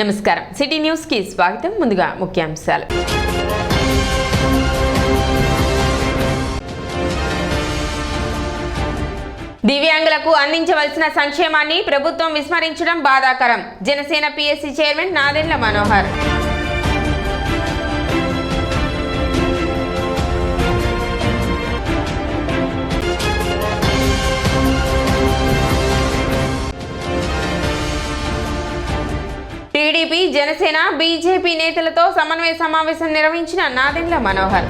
నమస్కారం city news కి స్వాగతం. ముందుగా ముఖ్యాంశాలు. దివ్యాంగులకు అందించవలసిన సంక్షేమాన్ని ప్రభుత్వం విస్మరించడం బాధాకరం. Janasena PSC chairman Nadendla Manohar. TDP, Janasena, BJP నేతలతో సమన్వయ సమావేశం నిర్వహించిన నాదెండ్ల మనోహర్.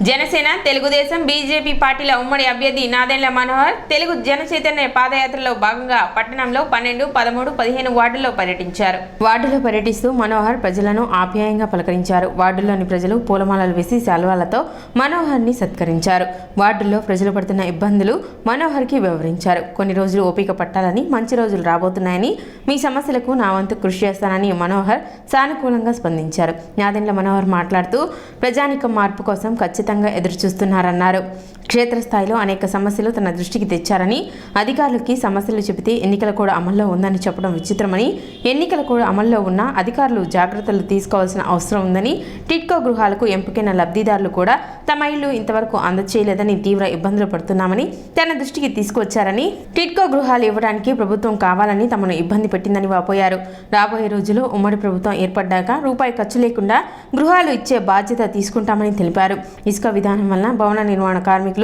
జనసేన, తెలుగుదేశం, బీజేపీ పార్టీల ఉమ్మడి అభ్యర్థి నాదెండ్ల మనోహర్ తెలుగు జన చైతన్య పాదయాత్రలో భాగంగా పట్టణంలో 12, 13, 15 వార్డుల్లో పర్యటించారు. వార్డులో పర్యటిస్తూ మనోహర్ ప్రజలను ఆప్యాయంగా పలకరించారు. వార్డుల్లోని ప్రజలు పూలమాలలు వేసి శాల్వాలతో మనోహర్ ని సత్కరించారు. వార్డుల్లో ప్రజలు పడుతున్న ఇబ్బందులు మనోహర్ కి వివరించారు. కొన్ని రోజులు ఓపిక పట్టాలని, మంచి రోజులు రాబోతున్నాయని, మీ సమస్యలకు నా వంతు కృషి చేస్తానని మనోహర్ సానుకూలంగా స్పందించారు. నాదెండ్ల మనోహర్ మాట్లాడుతూ ప్రజానికం మార్పు కోసం ఖచ్చితంగా ఎదురుచూస్తున్నారన్నారు. క్షేత్రస్థాయిలో అనేక సమస్యలు తన దృష్టికి తెచ్చారని, అధికారులకి సమస్యలు చెబితే ఎన్నికల కూడా అమల్లో ఉందని చెప్పడం విచిత్రమని, ఎన్నికల కూడా అమల్లో ఉన్న అధికారులు జాగ్రత్తలు తీసుకోవాల్సిన అవసరం ఉందని, టిడ్కో గృహాలకు ఎంపికైన లబ్ధిదారులు కూడా తమ ఇల్లు ఇంతవరకు అందచేయలేదని తీవ్ర ఇబ్బందులు పడుతున్నామని తన దృష్టికి తీసుకువచ్చారని, టిడ్కో గృహాలు ఇవ్వడానికి ప్రభుత్వం కావాలని తమను ఇబ్బంది పెట్టిందని వాపోయారు. రాబోయే రోజుల్లో ఉమ్మడి ప్రభుత్వం ఏర్పడ్డాక రూపాయి ఖర్చు లేకుండా గృహాలు ఇచ్చే బాధ్యత తీసుకుంటామని తెలిపారు. ఇసుక విధానం వలన భవన నిర్మాణ కార్మికులు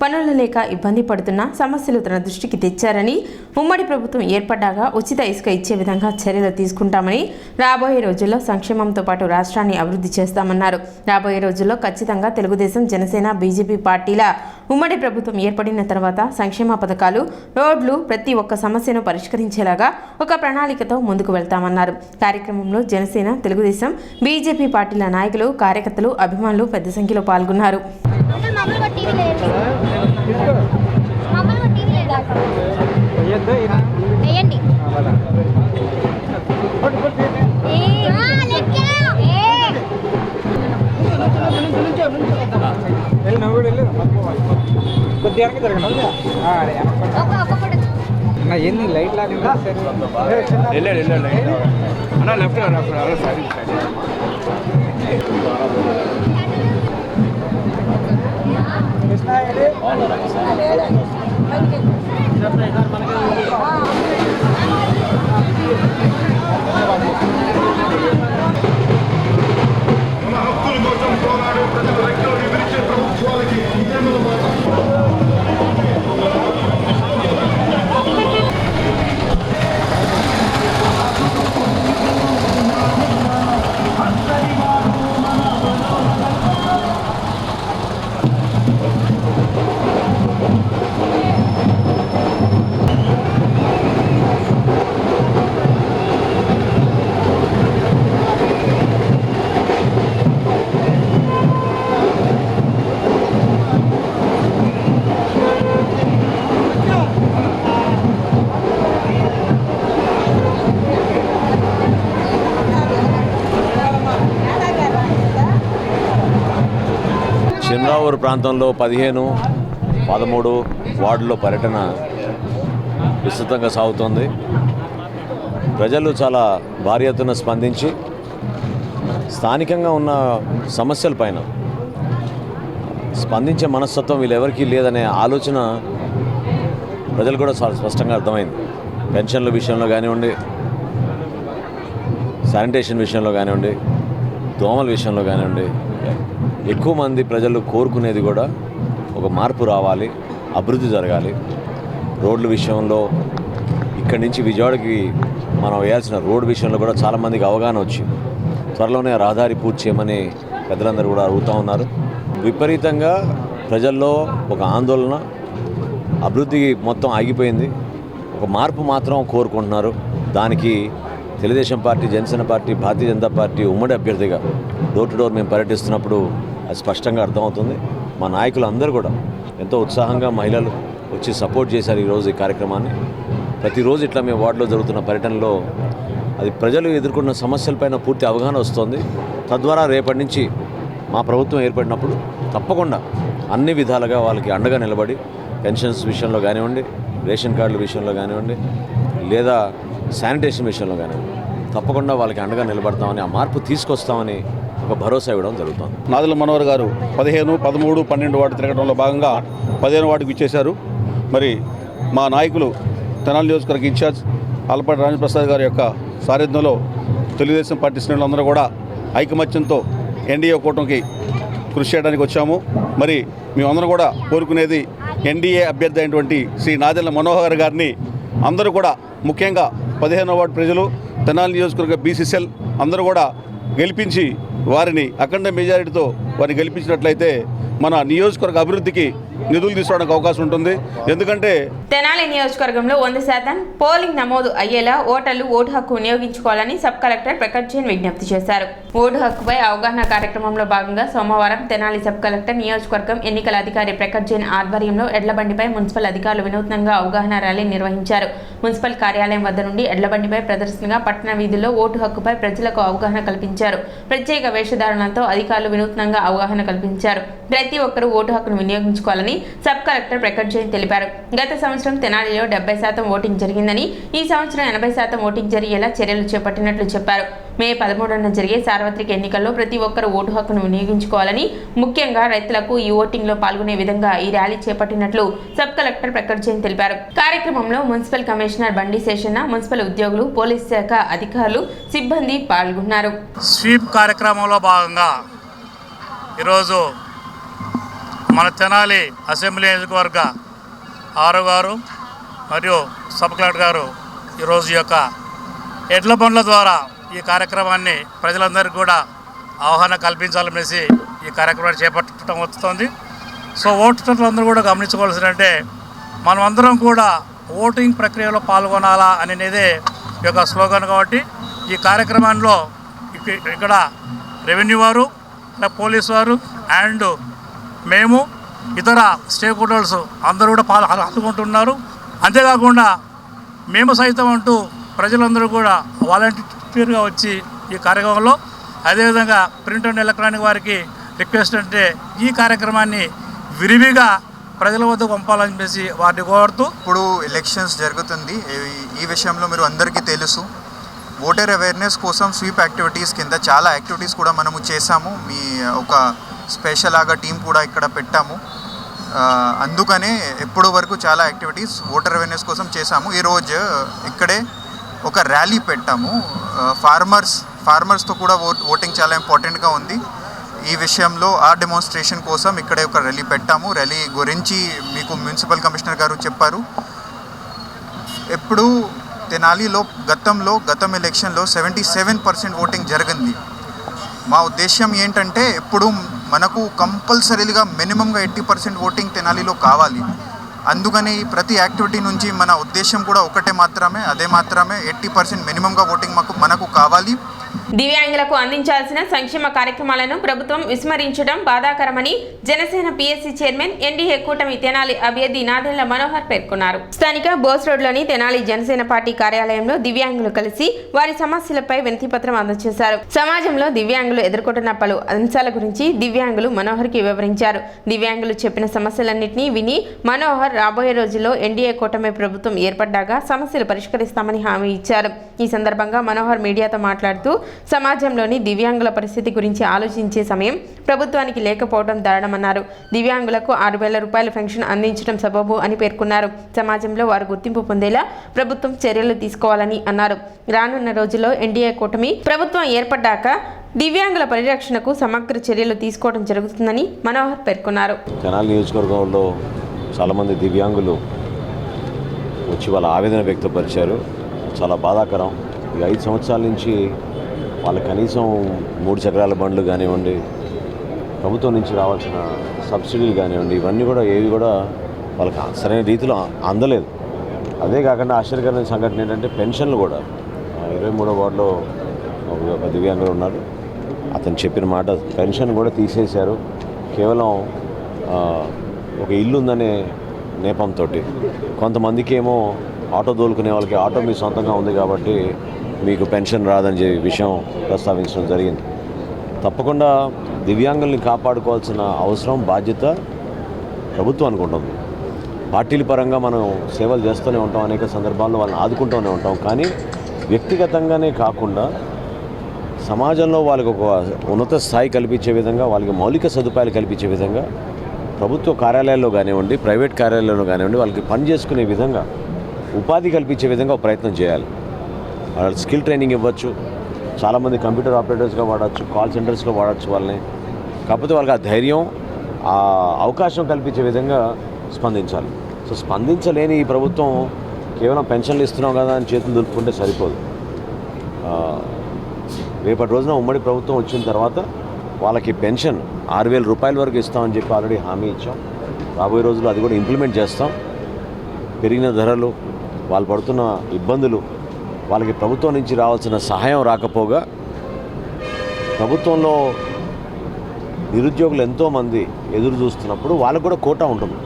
పనులు లేక ఇబ్బంది పడుతున్న సమస్యలు తన దృష్టికి తెచ్చారని, ఉమ్మడి ప్రభుత్వం ఏర్పడ్డాక ఉచిత ఇసుక ఇచ్చే విధంగా చర్యలు తీసుకుంటామని, రాబోయే రోజుల్లో సంక్షేమంతో పాటు రాష్ట్రాన్ని అభివృద్ధి చేస్తామన్నారు. రాబోయే రోజుల్లో ఖచ్చితంగా తెలుగుదేశం, జనసేన, బీజేపీ పార్టీల ఉమ్మడి ప్రభుత్వం ఏర్పడిన తర్వాత సంక్షేమ పథకాలు, రోడ్లు, ప్రతి ఒక్క సమస్యను పరిష్కరించేలాగా ఒక ప్రణాళికతో ముందుకు వెళ్తామన్నారు. కార్యక్రమంలో జనసేన, తెలుగుదేశం, బీజేపీ పార్టీల నాయకులు, కార్యకర్తలు, అభిమానులు పెద్ద సంఖ్యలో పాల్గొన్నారు. ఏంది లైట్ లాగా చిమ్రావూరు ప్రాంతంలో 15, 13 వార్డులో పర్యటన విస్తృతంగా సాగుతోంది. ప్రజలు చాలా భారీ ఎత్తున స్పందించి స్థానికంగా ఉన్న సమస్యలపైన స్పందించే మనస్తత్వం వీళ్ళెవరికీ లేదనే ఆలోచన ప్రజలు కూడా చాలా స్పష్టంగా అర్థమైంది. పెన్షన్ల విషయంలో కానివ్వండి, శానిటేషన్ విషయంలో కానివ్వండి, దోమల విషయంలో కానివ్వండి, ఎక్కువ మంది ప్రజలు కోరుకునేది కూడా ఒక మార్పు రావాలి, అభివృద్ధి జరగాలి. రోడ్ల విషయంలో ఇక్కడి నుంచి విజయవాడకి మనం వేయాల్సిన రోడ్డు విషయంలో కూడా చాలామందికి అవగాహన వచ్చింది. త్వరలోనే రహదారి పూర్తి చేయమని పెద్దలందరూ కూడా అడుగుతూ ఉన్నారు. విపరీతంగా ప్రజల్లో ఒక ఆందోళన, అభివృద్ధి మొత్తం ఆగిపోయింది. ఒక మార్పు మాత్రం కోరుకుంటున్నారు. దానికి Telugu Desam party, Janasena party, Bharatiya Janata party ఉమ్మడి అభ్యర్థిగా డోర్ టు డోర్ మేము పర్యటిస్తున్నప్పుడు అది స్పష్టంగా అర్థమవుతుంది. మా నాయకులు అందరూ కూడా ఎంతో ఉత్సాహంగా మహిళలు వచ్చి సపోర్ట్ చేశారు ఈరోజు ఈ కార్యక్రమాన్ని. ప్రతిరోజు ఇట్లా మేము వార్డులో జరుగుతున్న పర్యటనలో అది ప్రజలు ఎదుర్కొన్న సమస్యలపైన పూర్తి అవగాహన వస్తుంది. తద్వారా రేపటి నుంచి మా ప్రభుత్వం ఏర్పడినప్పుడు తప్పకుండా అన్ని విధాలుగా వాళ్ళకి అండగా నిలబడి పెన్షన్స్ విషయంలో కానివ్వండి, రేషన్ కార్డుల విషయంలో కానివ్వండి, లేదా శానిటేషన్ విషయంలో కానివ్వండి, తప్పకుండా వాళ్ళకి అండగా నిలబడతామని, ఆ మార్పు తీసుకొస్తామని ఒక భరోసా ఇవ్వడం జరుగుతుంది. నాదెండ్ల మనోహర్ గారు 15, 13, 12 వార్డు తిరగడంలో భాగంగా 15 వార్డుకు ఇచ్చేశారు. మరి మా నాయకులు తెనాలి నియోజకవర్గ ఇన్ఛార్జ్ ఆలపాటి రాజప్రసాద్ గారి యొక్క సారథ్యంలో తెలుగుదేశం పార్టీ శ్రేణులందరూ కూడా ఐకమత్యంతో ఎన్డీఏ కూటమికి కృషి చేయడానికి వచ్చాము. మరి మేమందరం కూడా కోరుకునేది ఎన్డీఏ అభ్యర్థి అయినటువంటి శ్రీ నాదెండ్ల మనోహర్ గారిని అందరూ కూడా, ముఖ్యంగా 15వ వార్డు ప్రజలు, తెనాలి నియోజకవర్గ బీసీసీఎల్ అందరూ కూడా గెలిపించి వారిని అఖండ మెజారిటీతో వారిని గెలిపించినట్లయితే మన నియోజకవర్గ అభివృద్ధికి నిధులు తీసుకోవడానికి అవకాశం ఉంటుంది. ఎందుకంటే తెనాలి నియోజకవర్గంలో 100% పోలింగ్ నమోదు అయ్యేలా ఓటర్లు ఓటు హక్కు వినియోగించుకోవాలని సబ్ కలెక్టర్ ప్రకాష్ జైన్ విజ్ఞప్తి చేశారు. ఓటు హక్కుపై అవగాహన కార్యక్రమంలో భాగంగా సోమవారం తెనాలి సబ్ కలెక్టర్ నియోజకవర్గం ఎన్నికల అధికారి ప్రకాష్ జైన్ ఆధ్వర్యంలో ఎడ్లబండిపై మున్సిపల్ అధికారులు వినూత్నంగా అవగాహన ర్యాలీ నిర్వహించారు. మున్సిపల్ కార్యాలయం వద్ద నుండి ఎడ్లబండిపై ప్రదర్శనగా పట్టణ వీధుల్లో ఓటు హక్కుపై ప్రజలకు అవగాహన కల్పించారు. ప్రత్యేక వేషధారణలతో అధికారులు వినూత్నంగా అవగాహన కల్పించారు. ప్రతి ఒక్కరూ ఓటు హక్కును వినియోగించుకోవాలని సబ్ కలెక్టర్ ప్రకాష్ జైన్ తెలిపారు. గత సంవత్సరం తెనాలిలో 70% ఓటింగ్ జరిగిందని, ఈ సంవత్సరం 80% ఓటింగ్ జరిగేలా చర్యలు చేపట్టినట్లు చెప్పారు. మే 13న జరిగే సార్వత్రిక ఎన్నికల్లో ప్రతి ఒక్కరూ ఓటు హక్కును వినియోగించుకోవాలని, ముఖ్యంగా రైతులకు ఈ ఓటింగ్లో పాల్గొనే విధంగా ఈ ర్యాలీ చేపట్టినట్లు సబ్ కలెక్టర్ ప్రకాష్ జైన్ తెలిపారు. కార్యక్రమంలో మున్సిపల్ కమిషనర్ బండి శేషన్న, మున్సిపల్ ఉద్యోగులు, పోలీస్ శాఖ అధికారులు, సిబ్బంది పాల్గొన్నారు. స్వీప్ కార్యక్రమంలో భాగంగా ఈరోజు మన తెనాలి అసెంబ్లీ నియోజకవర్గ ఆరో గారు మరియు సబ్ కలెక్టర్ గారు ఈరోజు ఈ యొక్క ఎడ్ల బండ్ల ద్వారా ఈ కార్యక్రమాన్ని ప్రజలందరికీ కూడా అవగాహన కల్పించాలనేసి ఈ కార్యక్రమాన్ని చేపట్టడం వస్తుంది. సో ఓటర్లందరూ కూడా గమనించుకోవాల్సిందంటే మనమందరం కూడా ఓటింగ్ ప్రక్రియలో పాల్గొనాలా అనేదే ఈ యొక్క స్లోగన్. కాబట్టి ఈ కార్యక్రమంలో ఇక్కడ రెవెన్యూ వారు, పోలీసు వారు అండ్ మేము, ఇతర స్టేక్ హోల్డర్స్ అందరూ కూడా పాల్గొంటున్నారు. అంతేకాకుండా మేము సైతం అంటూ ప్రజలందరూ కూడా వాలంటీర్గా వచ్చి ఈ కార్యక్రమంలో, అదేవిధంగా ప్రింట్ అండ్ ఎలక్ట్రానిక్ వారికి రిక్వెస్ట్ అంటే ఈ కార్యక్రమాన్ని విరివిగా ప్రజల వద్దకు పంపాలని చెప్పేసి వారిని కోరుతూ, ఇప్పుడు ఎలక్షన్స్ జరుగుతుంది. ఈ విషయంలో మీరు అందరికీ తెలుసు, ఓటర్ అవేర్నెస్ కోసం స్వీప్ యాక్టివిటీస్ కింద చాలా యాక్టివిటీస్ కూడా మనము చేశాము. మీ ఒక స్పెషల్ లాగా టీం కూడా ఇక్కడ పెట్టాము. అందుకనే ఎప్పటి వరకు చాలా యాక్టివిటీస్ ఓటర్ అవేర్నెస్ కోసం చేశాము. ఈరోజు ఇక్కడే ఒక ర్యాలీ పెట్టాము. ఫార్మర్స్తో కూడా ఓటింగ్ చాలా ఇంపార్టెంట్గా ఉంది. ఈ విషయంలో ఆ డెమోన్స్ట్రేషన్ కోసం ఇక్కడే ఒక ర్యాలీ పెట్టాము. ర్యాలీ గురించి మీకు మున్సిపల్ కమిషనర్ గారు చెప్పారు. ఎప్పుడు తెనాలిలో గతం ఎలక్షన్లో 77% ఓటింగ్ జరిగింది. మా ఉద్దేశం ఏంటంటే ఇప్పుడు మనకు కంపల్సరీగా మినిమంగా 80% ఓటింగ్ తెనాలిలో కావాలి. అందుకని ప్రతి యాక్టివిటీ నుంచి మన ఉద్దేశం కూడా ఒకటే మాత్రమే, అదే మాత్రమే 80% మినిమంగా ఓటింగ్ మనకు కావాలి. దివ్యాంగులకు అందించాల్సిన సంక్షేమ కార్యక్రమాలను ప్రభుత్వం విస్మరించడం బాధాకరమని జనసేన పిఎస్సి చైర్మన్ ఎన్డీఏ కూటమి తెనాలి అభ్యర్థి నాదెండ్ల మనోహర్ పేర్కొన్నారు. స్థానిక బోస్ రోడ్లోని తెనాలి జనసేన పార్టీ కార్యాలయంలో దివ్యాంగులు కలిసి వారి సమస్యలపై వినతిపత్రం అందజేశారు. సమాజంలో దివ్యాంగులు ఎదుర్కొంటున్న పలు అంశాల గురించి దివ్యాంగులు మనోహర్కి వివరించారు. దివ్యాంగులు చెప్పిన సమస్యలన్నింటినీ విని మనోహర్ రాబోయే రోజుల్లో ఎన్డీఏ కూటమి ప్రభుత్వం ఏర్పడ్డాక సమస్యలు పరిష్కరిస్తామని హామీ ఇచ్చారు. ఈ సందర్భంగా మనోహర్ మీడియాతో మాట్లాడుతూ సమాజంలోని దివ్యాంగుల పరిస్థితి గురించి ఆలోచించే సమయం ప్రభుత్వానికి లేకపోవడం దారుణమన్నారు. దివ్యాంగులకు 6,000 రూపాయల పెన్షన్ అందించడం సబబు అని పేర్కొన్నారు. సమాజంలో వారు గుర్తింపు పొందేలా ప్రభుత్వం చర్యలు తీసుకోవాలని అన్నారు. రానున్న రోజుల్లో ఎన్డీఏ కూటమి ప్రభుత్వం ఏర్పడ్డాక దివ్యాంగుల పరిరక్షణకు సమగ్ర చర్యలు తీసుకోవడం జరుగుతుందని మనోహర్ పేర్కొన్నారు. తెనాలి నియోజకవర్గంలో చాలామంది దివ్యాంగులు వచ్చి వాళ్ళ ఆవేదన వ్యక్తపరిచారు. చాలా బాధాకరం. ఈ 5 సంవత్సరాల నుంచి వాళ్ళకి కనీసం 3 చక్రాల బండ్లు కానివ్వండి, ప్రభుత్వం నుంచి రావాల్సిన సబ్సిడీలు కానివ్వండి, ఇవన్నీ కూడా ఏవి కూడా వాళ్ళకి సరైన రీతిలో అందలేదు. అదే కాకుండా ఆశ్చర్యకరమైన సంఘటన ఏంటంటే పెన్షన్లు కూడా 23వ వార్డులో ఒక దివ్యాంగులు ఉన్నారు. అతను చెప్పిన మాట, పెన్షన్ కూడా తీసేశారు. కేవలం ఒక ఇల్లు ఉందనే నేపంతో కొంతమందికి ఏమో ఆటో తోలుకునే వాళ్ళకి ఆటో మీ సొంతంగా ఉంది కాబట్టి మీకు పెన్షన్ రాదని విషయం ప్రస్తావించడం జరిగింది. తప్పకుండా దివ్యాంగుల్ని కాపాడుకోవాల్సిన అవసరం, బాధ్యత ప్రభుత్వానికి ఉంటుంది. పార్టీల పరంగా మనం సేవలు చేస్తూనే ఉంటాం, అనేక సందర్భాల్లో వాళ్ళని ఆదుకుంటూనే ఉంటాం. కానీ వ్యక్తిగతంగానే కాకుండా సమాజంలో వాళ్ళకి ఒక ఉన్నత స్థాయి కల్పించే విధంగా, వాళ్ళకి మౌలిక సదుపాయాలు కల్పించే విధంగా ప్రభుత్వ కార్యాలయాల్లో కానివ్వండి, ప్రైవేట్ కార్యాలయాల్లో కానివ్వండి, వాళ్ళకి పని చేసుకునే విధంగా, ఉపాధి కల్పించే విధంగా ఒక ప్రయత్నం చేయాలి. వాళ్ళ స్కిల్ ట్రైనింగ్ ఇవ్వచ్చు. చాలామంది కంప్యూటర్ ఆపరేటర్స్గా వాడచ్చు, కాల్ సెంటర్స్లో వాడచ్చు వాళ్ళని. కాకపోతే వాళ్ళకి ఆ ధైర్యం, ఆ అవకాశం కల్పించే విధంగా స్పందించాలి. సో స్పందించలేని ఈ ప్రభుత్వం కేవలం పెన్షన్లు ఇస్తున్నాం కదా అని చేతులు దులుపుకుంటే సరిపోదు. రేపటి రోజున ఉమ్మడి ప్రభుత్వం వచ్చిన తర్వాత వాళ్ళకి పెన్షన్ 6,000 రూపాయల వరకు ఇస్తామని చెప్పి ఆల్రెడీ హామీ ఇచ్చాం. రాబోయే రోజుల్లో అది కూడా ఇంప్లిమెంట్ చేస్తాం. పెరిగిన ధరలు, వాళ్ళు పడుతున్న ఇబ్బందులు, వాళ్ళకి ప్రభుత్వం నుంచి రావాల్సిన సహాయం రాకపోగా ప్రభుత్వంలో నిరుద్యోగులు ఎంతోమంది ఎదురు చూస్తున్నప్పుడు వాళ్ళకు కూడా కోటా ఉంటుంది.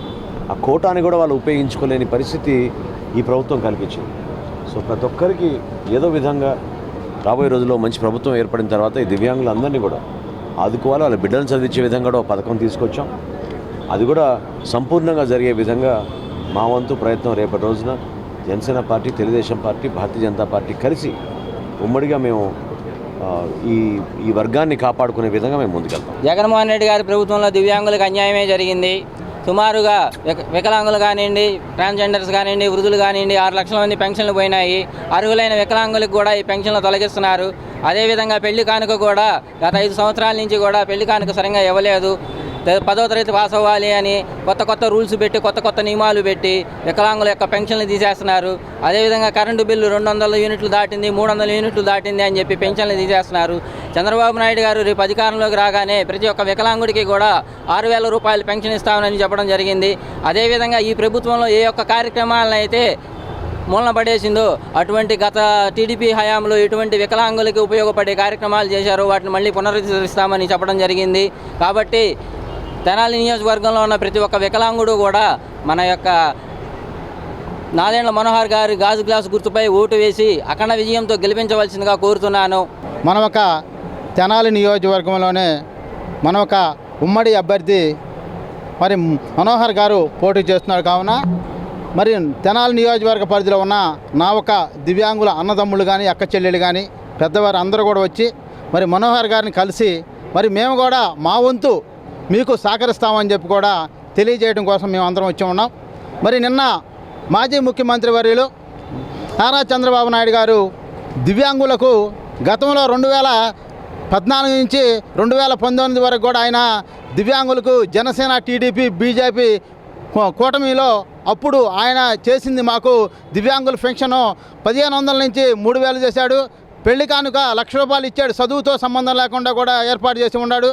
ఆ కోటాని కూడా వాళ్ళు ఉపయోగించుకోలేని పరిస్థితి ఈ ప్రభుత్వం కల్పించింది. సో ప్రతి ఒక్కరికి ఏదో విధంగా రాబోయే రోజుల్లో మంచి ప్రభుత్వం ఏర్పడిన తర్వాత ఈ దివ్యాంగులందరినీ కూడా ఆదుకోవాలి. వాళ్ళ బిడ్డలను చదివించే విధంగా కూడా ఒక పథకం తీసుకొచ్చాం. అది కూడా సంపూర్ణంగా జరిగే విధంగా మా వంతు ప్రయత్నం రేపటి రోజున Janasena party, Telugu Desam party, Bharatiya Janata party కలిసి ఉమ్మడిగా మేము ఈ వర్గాన్ని కాపాడుకునే విధంగా మేము ముందుకెళ్తాం. జగన్మోహన్ రెడ్డి గారి ప్రభుత్వంలో దివ్యాంగులకు అన్యాయమే జరిగింది. సుమారుగా వికలాంగులు కానివ్వండి, ట్రాన్స్జెండర్స్ కానివ్వండి, వృద్ధులు కానివ్వండి 6 లక్షల మంది పెన్షన్లు పోయినాయి. అర్హులైన వికలాంగులకు కూడా ఈ పెన్షన్లు తొలగిస్తున్నారు. అదేవిధంగా పెళ్లి కానుక కూడా గత 5 సంవత్సరాల నుంచి కూడా పెళ్లి కానుక సరిగ్గా ఇవ్వలేదు. 10వ తరగతి పాస్ అవ్వాలి అని కొత్త రూల్స్ పెట్టి, కొత్త నియమాలు పెట్టి వికలాంగుల యొక్క పెన్షన్లు తీసేస్తున్నారు. అదేవిధంగా కరెంటు బిల్లు 200 యూనిట్లు దాటింది, 300 యూనిట్లు దాటింది అని చెప్పి పెన్షన్లు తీసేస్తున్నారు. చంద్రబాబు నాయుడు గారు రేపు అధికారంలోకి రాగానే ప్రతి ఒక్క వికలాంగుడికి కూడా 6,000 రూపాయలు పెన్షన్ ఇస్తామని చెప్పడం జరిగింది. అదేవిధంగా ఈ ప్రభుత్వంలో ఏ ఒక్క కార్యక్రమాలను అయితే మూలన పడేసిందో అటువంటి గత టీడీపీ హయాంలో ఎటువంటి వికలాంగులకి ఉపయోగపడే కార్యక్రమాలు చేశారో వాటిని మళ్ళీ పునరుద్ధరిస్తామని చెప్పడం జరిగింది. కాబట్టి తెనాలి నియోజకవర్గంలో ఉన్న ప్రతి ఒక్క వికలాంగుడు కూడా మన యొక్క నాదెండ్ల మనోహర్ గారి గాజు గ్లాసు గుర్తుపై ఓటు వేసి అఖండ విజయంతో గెలిపించవలసిందిగా కోరుతున్నాను. మన ఒక తెనాలి నియోజకవర్గంలోనే మన ఒక ఉమ్మడి అభ్యర్థి మరి మనోహర్ గారు పోటీ చేస్తున్నారు. కావున మరి తెనాలి నియోజకవర్గ పరిధిలో ఉన్న నా ఒక దివ్యాంగుల అన్నదమ్ముళ్ళు కానీ, అక్క చెల్లెళ్ళు కానీ, పెద్దవారు అందరూ కూడా వచ్చి మరి మనోహర్ గారిని కలిసి మరి మేము కూడా మా వంతు మీకు సహకరిస్తామని చెప్పి కూడా తెలియజేయడం కోసం మేము అందరం వచ్చి ఉన్నాం. మరి నిన్న మాజీ ముఖ్యమంత్రి వర్యులు నారా చంద్రబాబు నాయుడు గారు దివ్యాంగులకు గతంలో 2014 నుంచి 2019 వరకు కూడా ఆయన దివ్యాంగులకు జనసేన, టీడీపీ, బీజేపీ కూటమిలో అప్పుడు ఆయన చేసింది మాకు దివ్యాంగుల పెన్షను 1,500 నుంచి 3,000 చేశాడు. పెళ్లి కానుక 1,00,000 రూపాయలు ఇచ్చాడు. చదువుతో సంబంధం లేకుండా కూడా ఏర్పాటు చేసి ఉన్నాడు.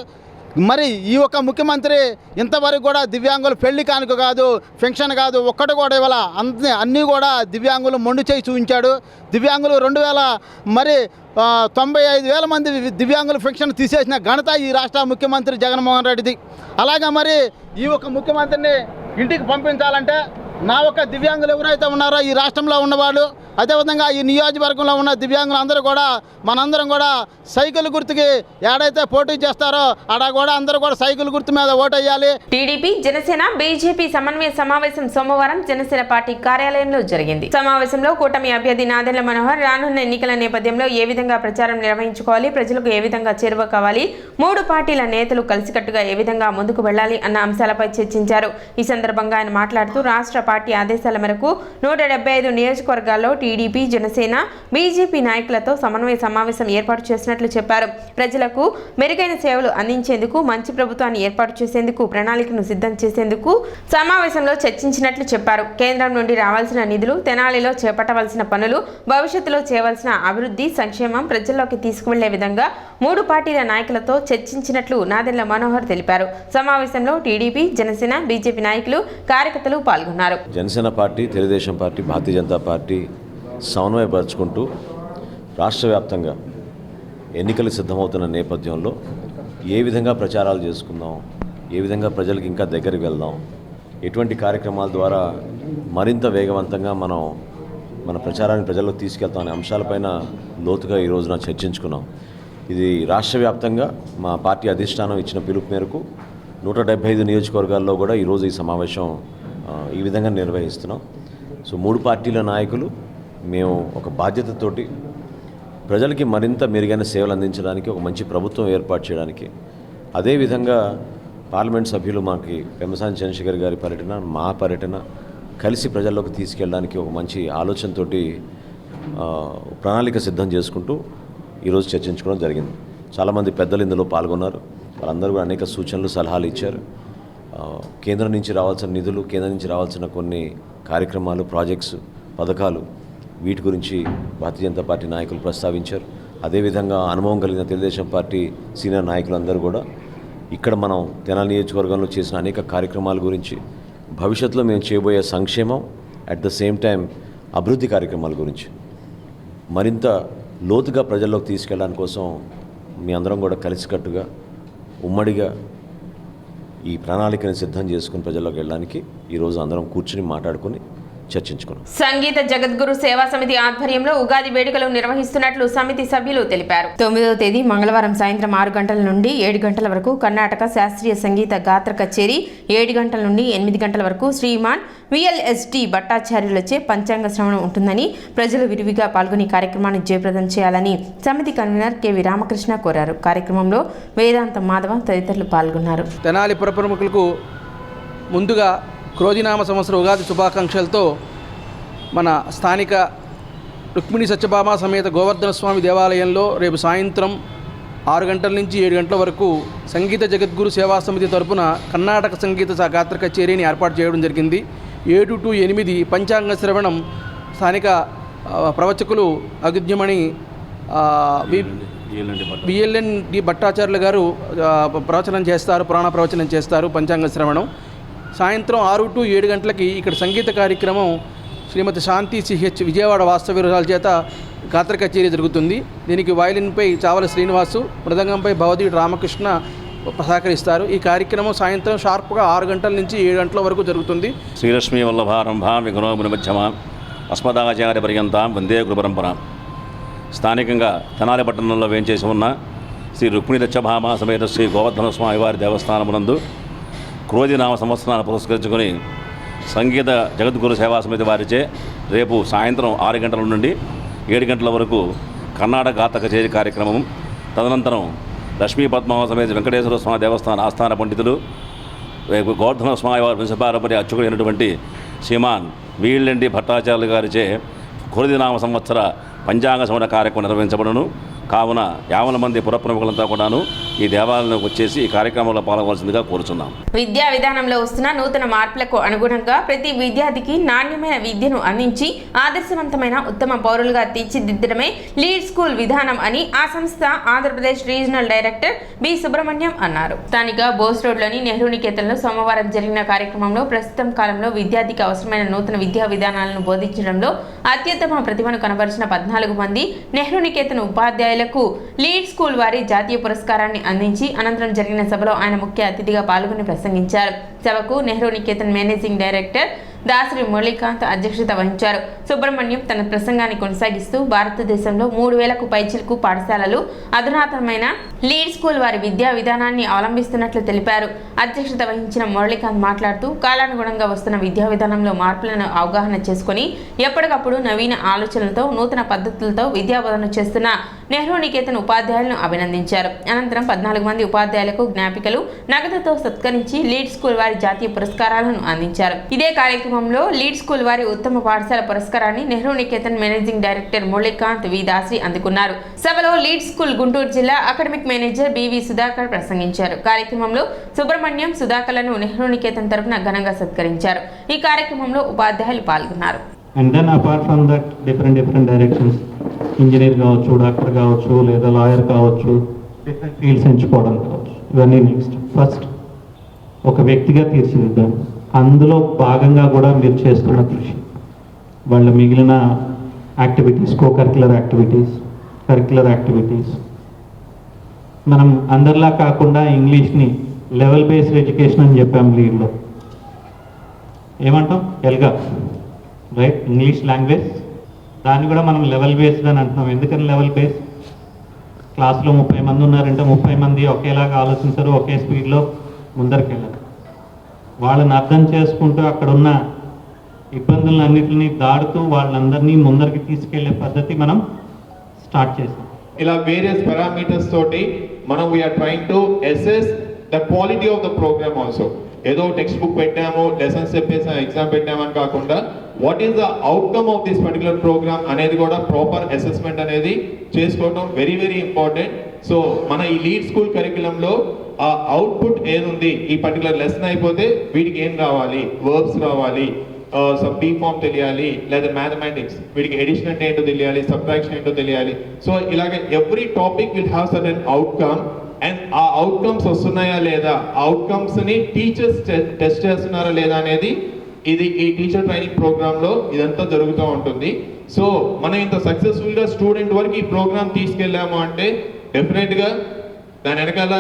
మరి ఈ ఒక్క ముఖ్యమంత్రి ఇంతవరకు కూడా దివ్యాంగులు పెళ్లి కానుక కాదు, పెన్షన్ కాదు, ఒక్కటి కూడా ఇవాళ అన్నీ కూడా దివ్యాంగులు మొండి చేయి చూపించాడు. దివ్యాంగులు 95,000 మంది దివ్యాంగుల పెన్షన్ తీసేసిన ఘనత ఈ రాష్ట్ర ముఖ్యమంత్రి జగన్మోహన్ రెడ్డిది. అలాగే మరి ఈ ఒక్క ముఖ్యమంత్రిని ఇంటికి పంపించాలంటే నా ఒక దివ్యాంగులు ఎవరైతే ఉన్నారో ఈ రాష్ట్రంలో ఉన్నవాళ్ళు, అదేవిధంగా ఈ నియోజకవర్గంలో ఉన్న దివ్యాంగులు అందరూ కూడా మనందరం కూడా సైకిల్ గుర్తుకి ఏడైతే పోటీ చేస్తారో ఆడ కూడా అందరూ కూడా సైకిల్ గుర్తు మీద ఓటేయాలి. టీడీపీ, జనసేన, బీజేపీ సమన్వయ సమావేశం సోమవారం జనసేన పార్టీ కార్యాలయంలో జరిగింది. సమావేశంలో కూటమి అభ్యర్థి నాదెండ్ల మనోహర్ రానున్న ఎన్నికల నేపథ్యంలో ఏ విధంగా ప్రచారం నిర్వహించుకోవాలి, ప్రజలకు ఏ విధంగా చేరువ కావాలి, 3 పార్టీల నేతలు కలిసికట్టుగా ఏ విధంగా ముందుకు వెళ్లాలి అన్న అంశాలపై చర్చించారు. ఈ సందర్భంగా ఆయన మాట్లాడుతూ రాష్ట్ర పార్టీ ఆదేశాల మేరకు 175 నియోజకవర్గాల్లో టీడీపీ, జనసేన, బీజేపీ నాయకులతో సమన్వయ సమావేశం ఏర్పాటు చేసినట్లు చెప్పారు. ప్రజలకు మెరుగైన సేవలు అందించేందుకు మంచి ప్రభుత్వాన్ని ఏర్పాటు చేసేందుకు ప్రణాళికను సిద్ధం చేసేందుకు సమావేశంలో చర్చించినట్లు చెప్పారు. కేంద్రం నుండి రావాల్సిన నిధులు, తెనాలిలో చేపట్టవలసిన పనులు, భవిష్యత్తులో చేయవలసిన అభివృద్ధి, సంక్షేమం ప్రజల్లోకి తీసుకువెళ్లే విధంగా 3 పార్టీల నాయకులతో చర్చించినట్లు నాదెండ్ల మనోహర్ తెలిపారు. సమావేశంలో టీడీపీ, జనసేన, బీజేపీ నాయకులు, కార్యకర్తలు పాల్గొన్నారు. Janasena party, Telugu Desam party, Bharatiya Janata party సమన్వయపరుచుకుంటూ రాష్ట్ర వ్యాప్తంగా ఎన్నికలు సిద్ధమవుతున్న నేపథ్యంలో ఏ విధంగా ప్రచారాలు చేసుకుందాం, ఏ విధంగా ప్రజలకు ఇంకా దగ్గరికి వెళ్దాం, ఎటువంటి కార్యక్రమాల ద్వారా మరింత వేగవంతంగా మన ప్రచారాన్ని ప్రజల్లోకి తీసుకెళ్తాం అనే అంశాలపైన లోతుగా ఈ రోజున చర్చించుకున్నాం. ఇది రాష్ట్ర వ్యాప్తంగా మా పార్టీ అధిష్టానం ఇచ్చిన పిలుపు మేరకు 175 నియోజకవర్గాల్లో కూడా ఈరోజు ఈ సమావేశం ఈ విధంగా నిర్వహిస్తున్నాం. సో 3 పార్టీల నాయకులు మేము ఒక బాధ్యతతోటి ప్రజలకి మరింత మెరుగైన సేవలు అందించడానికి, ఒక మంచి ప్రభుత్వం ఏర్పాటు చేయడానికి, అదేవిధంగా పార్లమెంట్ సభ్యులు మాకు పెమ్మసాని చంద్రశేఖర్ గారి పర్యటన, మా పర్యటన కలిసి ప్రజల్లోకి తీసుకెళ్ళడానికి ఒక మంచి ఆలోచనతోటి ప్రణాళిక సిద్ధం చేసుకుంటూ ఈరోజు చర్చించుకోవడం జరిగింది. చాలామంది పెద్దలు ఇందులో పాల్గొన్నారు. వాళ్ళందరూ కూడా అనేక సూచనలు, సలహాలు ఇచ్చారు. కేంద్రం నుంచి రావాల్సిన నిధులు, కేంద్రం నుంచి రావాల్సిన కొన్ని కార్యక్రమాలు, ప్రాజెక్ట్స్, పథకాలు, వీటి గురించి భారతీయ జనతా పార్టీ నాయకులు ప్రస్తావించారు. అదేవిధంగా అనుభవం కలిగిన తెలుగుదేశం పార్టీ సీనియర్ నాయకులందరూ కూడా ఇక్కడ మనం తెనాలి నియోజకవర్గంలో చేసిన అనేక కార్యక్రమాల గురించి, భవిష్యత్తులో మేము చేయబోయే సంక్షేమం, అట్ ద సేమ్ టైం అభివృద్ధి కార్యక్రమాల గురించి మరింత లోతుగా ప్రజల్లోకి తీసుకెళ్ళడానికి కోసం మీ అందరం కూడా కలిసికట్టుగా, ఉమ్మడిగా ఈ ప్రణాళికను సిద్ధం చేసుకుని ప్రజల్లోకి వెళ్ళడానికి ఈరోజు అందరం కూర్చుని మాట్లాడుకుని చర్చించుకున్నాం. సంగీత జగద్గురు సేవా సమితి ఆధ్వర్యంలో ఉగాది వేడుకలు నిర్వహిస్తున్నట్లు సమితి సభ్యులు తెలిపారు. 9వ తేదీ మంగళవారం సాయంత్రం 6 గంటల నుండి 7 గంటల వరకు కర్ణాటక శాస్త్రీయ సంగీత గాత్ర కచేరీ, 7 గంటల నుండి 8 గంటల వరకు శ్రీమాన్ VLST భట్టాచార్యులచే పంచాంగ శ్రవణం ఉంటుందని, ప్రజలు విరివిగా పాల్గొని కార్యక్రమాన్ని జయప్రదం చేయాలని సమితి కన్వీనర్ కెవి రామకృష్ణ కోరారు. కార్యక్రమంలో వేదాంత మాధవ తదితరులు పాల్గొన్నారు. తెనాలి పురప్రముఖులకు ముందుగా క్రోధినామ సంవత్సర ఉగాది శుభాకాంక్షలతో మన స్థానిక రుక్మిణి సత్యభామ సమేత గోవర్ధన స్వామి దేవాలయంలో రేపు సాయంత్రం 6 గంటల నుంచి 7 గంటల వరకు సంగీత జగద్గురు సేవా సమితి తరపున కర్ణాటక సంగీత గాత్ర కచేరీని ఏర్పాటు చేయడం జరిగింది. 7 to 8 పంచాంగ శ్రవణం స్థానిక ప్రవచకులు అగుద్యమణి VLND భట్టాచార్యులు గారు ప్రవచనం చేస్తారు, పురాణ ప్రవచనం చేస్తారు. పంచాంగ శ్రవణం సాయంత్రం 6 to 7 గంటలకి ఇక్కడ సంగీత కార్యక్రమం శ్రీమతి శాంతి CH విజయవాడ వాస్తవ్యురాల చేత గాత్ర కచేరీ జరుగుతుంది. దీనికి వయలిన్పై చావల శ్రీనివాసు, మృదంగంపై భవదీయుడు రామకృష్ణ సహకరిస్తారు. ఈ కార్యక్రమం సాయంత్రం షార్ప్గా 6 గంటల నుంచి 7 గంటల వరకు జరుగుతుంది. శ్రీలక్ష్మీ వల్లభారంభాం విఘ్నోముని మధ్యమాం అస్మదాచార్య పర్యంతాం వందే గురు పరంపరాం. స్థానికంగా తెనాలి పట్టణంలో వేంచేసి ఉన్న శ్రీ రుక్మిణి సత్యభామ సమేత శ్రీ గోవర్ధన స్వామి వారి దేవస్థానమునందు క్రోధినామ సంవత్సరాన్ని పురస్కరించుకొని సంగీత జగద్గురు సేవా సమితి వారిచే రేపు సాయంత్రం 6 గంటల నుండి 7 గంటల వరకు కర్ణాటక గాత్ర కచేరీ కార్యక్రమం, తదనంతరం లక్ష్మీ పద్మావ సమేత వెంకటేశ్వర స్వామి దేవస్థాన ఆస్థాన పండితులు గోవర్ధన స్వామి వారి వంశపారంపర్య అర్చకుడైనటువంటి శ్రీమాన్ VLND భట్టాచార్యులు గారిచే క్రోధినామ సంవత్సర పంచాంగ శ్రవణ కార్యక్రమం నిర్వహించబడును. కావున 50 మంది పురప్రముఖులంతా కూడాను ఈ దేవాలయంలోకి వచ్చేసి ఈ కార్యక్రమంలో పాల్గొనవలసిందిగా కోరుచున్నాం. విద్యా విధానంలో వస్తున్న నూతన మార్పులకు అనుగుణంగా ప్రతి విద్యార్థికి నాణ్యమైన విద్యను అందించి ఆదర్శవంతమైన ఉత్తమ పౌరులుగా తీర్చిదిద్దడమే లీడ్ స్కూల్ విధానం అని ఆ సంస్థ Andhra Pradesh regional director B Subrahmanyam అన్నారు. స్థానిక బోస్ రోడ్లోని నెహ్రూ నికేతన్లో సోమవారం జరిగిన కార్యక్రమంలో ప్రస్తుతం కాలంలో విద్యార్థికి అవసరమైన నూతన విద్యా విధానాలను బోధించడంలో అత్యుత్తమ ప్రతిభను కనబరిచిన 14 మంది నెహ్రూ నికేతన్ ఉపాధ్యాయులకు లీడ్ స్కూల్ వారి జాతీయ పురస్కారాన్ని అందించి అనంతరం జరిగిన సభలో ఆయన ముఖ్య అతిథిగా పాల్గొని ప్రసంగించారు. సభకు నెహ్రూ నికేతన్ మేనేజింగ్ డైరెక్టర్ దాసరి మురళీకాంత్ అధ్యక్షత వహించారు. సుబ్రహ్మణ్యం తన ప్రసంగాన్ని కొనసాగిస్తూ భారతదేశంలో 3000కు పైచిలకు పాఠశాలలు అధునాతనమైన లీడ్ స్కూల్ వారి విద్యా విధానాన్ని అవలంబిస్తున్నట్లు తెలిపారు. అధ్యక్షత వహించిన మురళీకాంత్ మాట్లాడుతూ కాలానుగుణంగా వస్తున్న విద్యా విధానంలో మార్పులను అవగాహన చేసుకుని ఎప్పటికప్పుడు నవీన ఆలోచనలతో నూతన పద్ధతులతో విద్యాబోధన చేస్తున్న నెహ్రూ నికేతన్ ఉపాధ్యాయులను అభినందించారు. అనంతరం 14 మంది ఉపాధ్యాయులకు జ్ఞాపికలు నగదుతో సత్కరించి లీడ్ స్కూల్ వారి జాతీయ పురస్కారాలను అందించారు. ఇదే కార్యక్రమంలో లీడ్ స్కూల్ వారి ఉత్తమ పాఠశాల పురస్కారాన్ని నెహ్రూ నికేతన్ మేనేజింగ్ డైరెక్టర్ మురళీకాంత్ వి దాసి అందుకున్నారు. సభలో లీడ్ స్కూల్ గుంటూరు జిల్లా అకాడమిక్ మేనేజర్ బివి సుధాకర్ ప్రసంగించారు. కార్యక్రమంలో సుబ్రహ్మణ్యం సుధాకర్లను నెహ్రూ నికేతన్ తరపున ఘనంగా సత్కరించారు. ఈ కార్యక్రమంలో ఉపాధ్యాయులు పాల్గొన్నారు. And then apart from that, different directions, engineer కావచ్చు, డాక్టర్ కావచ్చు, లేదా లాయర్ కావచ్చు, డిఫరెంట్ ఫీల్డ్స్ ఎంచుకోవడం కావచ్చు, ఇవన్నీ నెక్స్ట్. ఫస్ట్ ఒక వ్యక్తిగా తీర్చిదిద్దాం. అందులో భాగంగా కూడా మీరు చేస్తున్న కృషి, వాళ్ళ మిగిలిన యాక్టివిటీస్, కరిక్యులర్ యాక్టివిటీస్ మనం అందరిలా కాకుండా ఇంగ్లీష్ని లెవెల్ బేస్డ్ ఎడ్యుకేషన్ అని చెప్పాం లీడ్లో. ఏమంటాం? ఎల్గా, రైట్, ఇంగ్లీష్ లాంగ్వేజ్. దాన్ని కూడా మనం లెవెల్ బేస్డ్ అని అంటున్నాం. ఎందుకని లెవెల్ బేస్? క్లాస్లో 30 మంది ఉన్నారంటే 30 మంది ఒకేలాగా ఆలోచించరు, ఒకే స్పీడ్లో ముందరికి వెళ్ళరు. వాళ్ళని అర్థం చేసుకుంటూ అక్కడ ఉన్న ఇబ్బందులన్నింటినీ దాడుతూ వాళ్ళందరినీ ముందరికి తీసుకెళ్లే పద్ధతి మనం స్టార్ట్ చేసాం. ఇలా వేరియస్ పారామీటర్స్ తోటి మనం we are trying to assess the quality of the program also. ఏదో టెక్స్ట్ బుక్ పెట్టాము, లెసన్స్ చెప్పేసాము, ఎగ్జామ్ పెట్టామని కాకుండా what is the outcome of this particular program అనేది కూడా ప్రాపర్ అసెస్మెంట్ అనేది చేసుకోవడం వెరీ వెరీ ఇంపార్టెంట్. సో మన ఈ లీడ్ స్కూల్ కరికులంలో ఆ అవుట్పుట్ ఏదుంది, ఈ పర్టికులర్ లెసన్ అయిపోతే వీటికి ఏం రావాలి, వర్బ్స్ రావాలి, సమ్ బీ ఫామ్ తెలియాలి, లేదా మ్యాథమెటిక్స్ వీడికి ఎడిషన్ అంటే ఏంటో తెలియాలి, సబ్ట్రాక్షన్ ఏంటో తెలియాలి. సో ఇలాగ every topic will have certain outcome and ఆ అవుట్కమ్స్ వస్తున్నాయా లేదా, అవుట్కమ్స్ని టీచర్స్ టెస్ట్ చేస్తున్నారా లేదా అనేది ఇది ఈ టీచర్ ట్రైనింగ్ ప్రోగ్రాంలో ఇదంతా జరుగుతూ ఉంటుంది. సో మనం ఇంత సక్సెస్ఫుల్గా స్టూడెంట్ వరకు ఈ ప్రోగ్రామ్ తీసుకెళ్ళాము అంటే డెఫినెట్గా దాని వెనకాల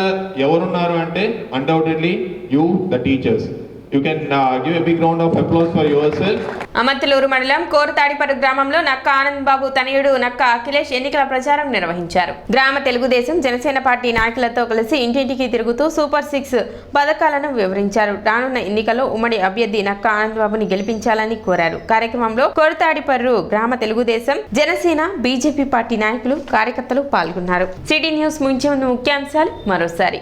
ఎవరున్నారు అంటే undoubtedly you the teachers. You can give a big round of applause for yourself. Amarthaluru మండలం కోరతాడిపరు గ్రామంలో నక్క ఆనంద్ బాబు తనయుడు నక్క అఖిలేష్ ఎన్నికల ప్రచారం నిర్వహించారు. గ్రామ తెలుగుదేశం జనసేన పార్టీ నాయకులతో కలిసి ఇంటింటికి తిరుగుతూ సూపర్ 6 పథకాలను వివరించారు. రానున్న ఎన్నికల్లో ఉమ్మడి అభ్యర్థి నక్క ఆనంద్ బాబుని గెలిపించాలని కోరారు. కార్యక్రమంలో కోరతాడిపర్రు గ్రామ తెలుగుదేశం జనసేన బీజేపీ పార్టీ నాయకులు కార్యకర్తలు పాల్గొన్నారు. సిటీ న్యూస్ ముంచే ముందు ముఖ్యాంశాలు మరోసారి.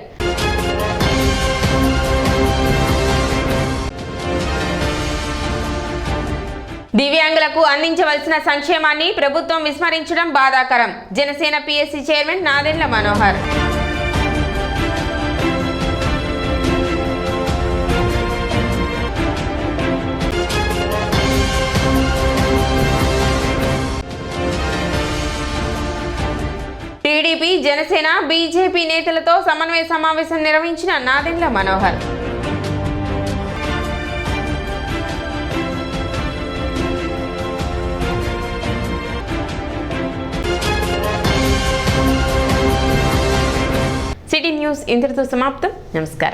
దివ్యాంగులకు అందించవలసిన సంక్షేమాన్ని ప్రభుత్వం విస్మరించడం బాధాకరం. Janasena PSC chairman Nadendla Manohar. TDP Janasena BJP నేతలతో సమన్వయ సమావేశం నిర్వహించిన నాదెండ్ల మనోహర్. సిటీ న్యూస్ ఇంతటితో సమాప్తం. నమస్కారం.